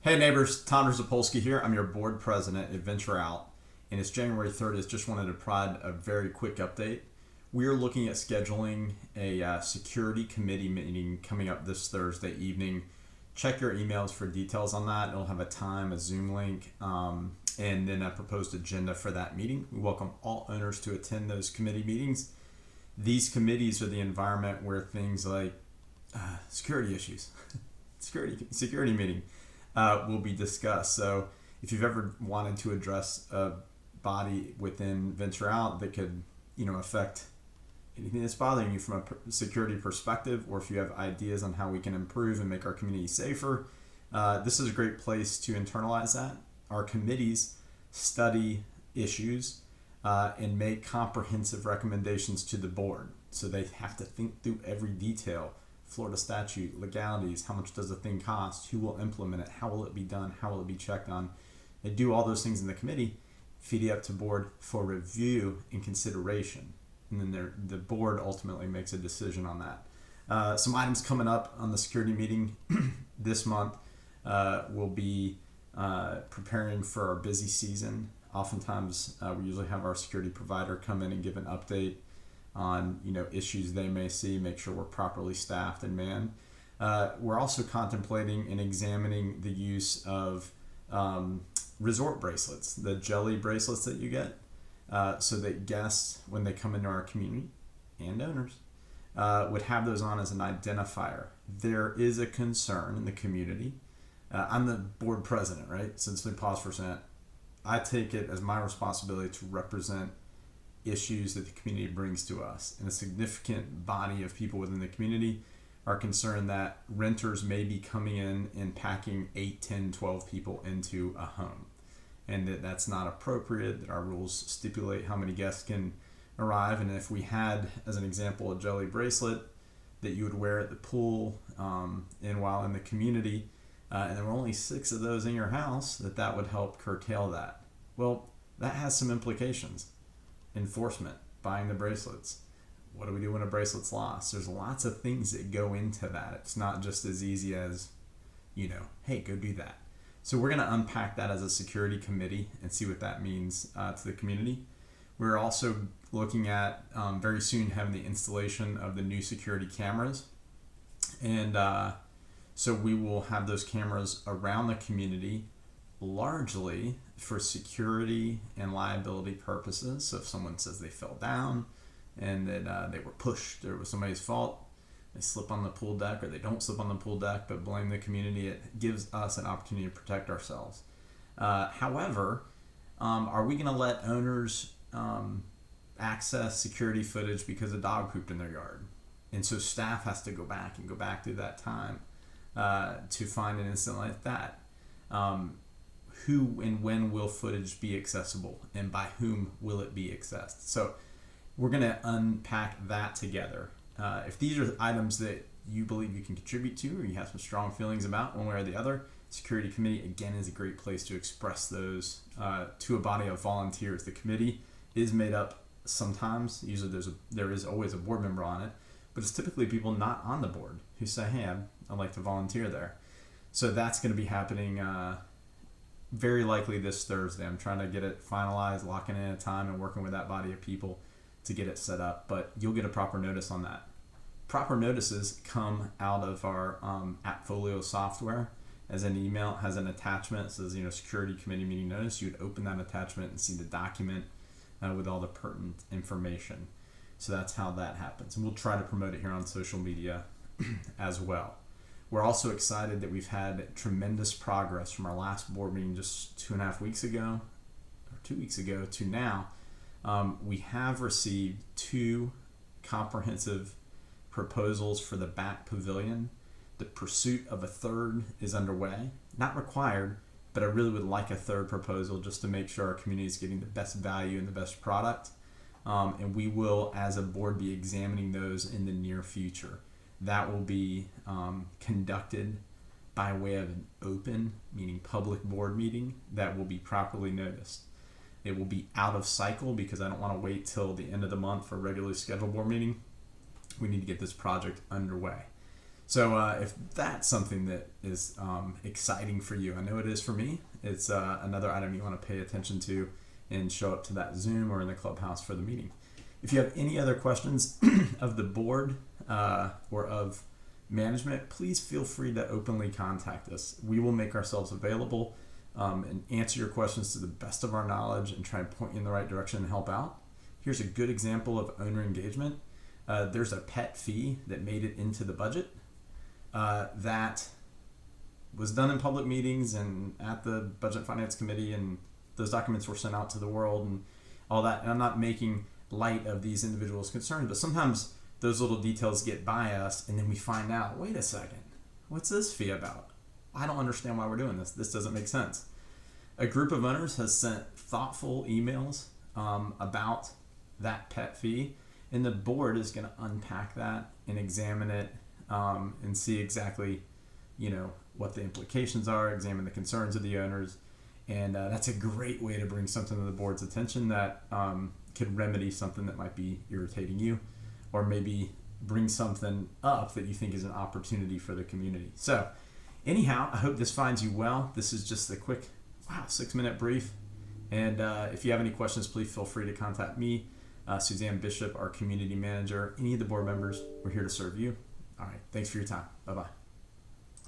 Hey neighbors, tderzypolski here. I'm your board president at Venture Out, and it's January 30th. Just wanted to provide a very quick update. We are looking at scheduling a security committee meeting coming up this Thursday evening. Check your emails for details on that. It'll have a time, a Zoom link, and then a proposed agenda for that meeting. We welcome all owners to attend those committee meetings. These committees are the environment where things like security issues, security meeting, will be discussed. So if you've ever wanted to address a body within Venture Out that could, affect anything that's bothering you from a security perspective, or if you have ideas on how we can improve and make our community safer, this is a great place to internalize that. Our committees study issues and make comprehensive recommendations to the board. So they have to think through every detail. Florida statute, legalities, how much does the thing cost, who will implement it, how will it be done, how will it be checked on. They do all those things in the committee, feed it up to board for review and consideration. And then the board ultimately makes a decision on that. Some items coming up on the security meeting this month will be preparing for our busy season. Oftentimes we usually have our security provider come in and give an update on issues they may see, make sure we're properly staffed and manned. We're also contemplating and examining the use of resort bracelets, the jelly bracelets that you get, so that guests, when they come into our community, and owners, would have those on as an identifier. There is a concern in the community. I'm the board president, right? Since we pause for a second, I take it as my responsibility to represent issues that the community brings to us. And a significant body of people within the community are concerned that renters may be coming in and packing 8, 10, 12 people into a home, and that's not appropriate, that our rules stipulate how many guests can arrive. And if we had, as an example, a jelly bracelet that you would wear at the pool and while in the community, and there were only 6 of those in your house, that would help curtail that. Well, that has some implications. Enforcement, buying the bracelets. What do we do when a bracelet's lost? There's lots of things that go into that. It's not just as easy as, hey, go do that. So we're going to unpack that as a security committee and see what that means to the community. We're also looking at very soon having the installation of the new security cameras. And so we will have those cameras around the community, largely for security and liability purposes. So if someone says they fell down and that they were pushed, or it was somebody's fault, they slip on the pool deck, or they don't slip on the pool deck but blame the community, it gives us an opportunity to protect ourselves. However, are we going to let owners access security footage because a dog pooped in their yard? And so staff has to go back through that time to find an incident like that. Who and when will footage be accessible, and by whom will it be accessed? So we're going to unpack that together. If these are items that you believe you can contribute to, or you have some strong feelings about one way or the other, security committee, again, is a great place to express those to a body of volunteers. The committee is made up sometimes, usually there is always a board member on it, but it's typically people not on the board who say, hey, I'd like to volunteer there. So that's going to be happening very likely this Thursday. I'm trying to get it finalized, locking in a time, and working with that body of people to get it set up. But you'll get a proper notice on that. Proper notices come out of our Appfolio software as an email. It has an attachment. It says, security committee meeting notice. You would open that attachment and see the document with all the pertinent information. So that's how that happens. And we'll try to promote it here on social media as well. We're also excited that we've had tremendous progress from our last board meeting just 2.5 weeks ago, or 2 weeks ago to now. We have received 2 comprehensive proposals for the back pavilion. The pursuit of a third is underway. Not required, but I really would like a third proposal just to make sure our community is getting the best value and the best product. And we will, as a board, be examining those in the near future. That will be conducted by way of an open, meaning public board meeting that will be properly noticed. It will be out of cycle because I don't want to wait till the end of the month for a regularly scheduled board meeting. We need to get this project underway. So if that's something that is exciting for you, I know it is for me, it's another item you want to pay attention to and show up to that Zoom or in the clubhouse for the meeting. If you have any other questions of the board or of management, please feel free to openly contact us. We will make ourselves available and answer your questions to the best of our knowledge and try and point you in the right direction and help out. Here's a good example of owner engagement. There's a pet fee that made it into the budget that was done in public meetings and at the Budget and Finance Committee, and those documents were sent out to the world and all that. And I'm not making light of these individuals' concerns, but sometimes those little details get by us and then we find out, wait a second, what's this fee about? I don't understand why we're doing this. This doesn't make sense. A group of owners has sent thoughtful emails about that pet fee, and the board is going to unpack that and examine it and see exactly, what the implications are, examine the concerns of the owners, and that's a great way to bring something to the board's attention that could remedy something that might be irritating you, or maybe bring something up that you think is an opportunity for the community. So anyhow, I hope this finds you well. This is just a quick 6-minute brief, and if you have any questions, please feel free to contact me, Suzanne Bishop, our community manager, any of the board members. We're here to serve you. All right, thanks for your time. Bye-bye.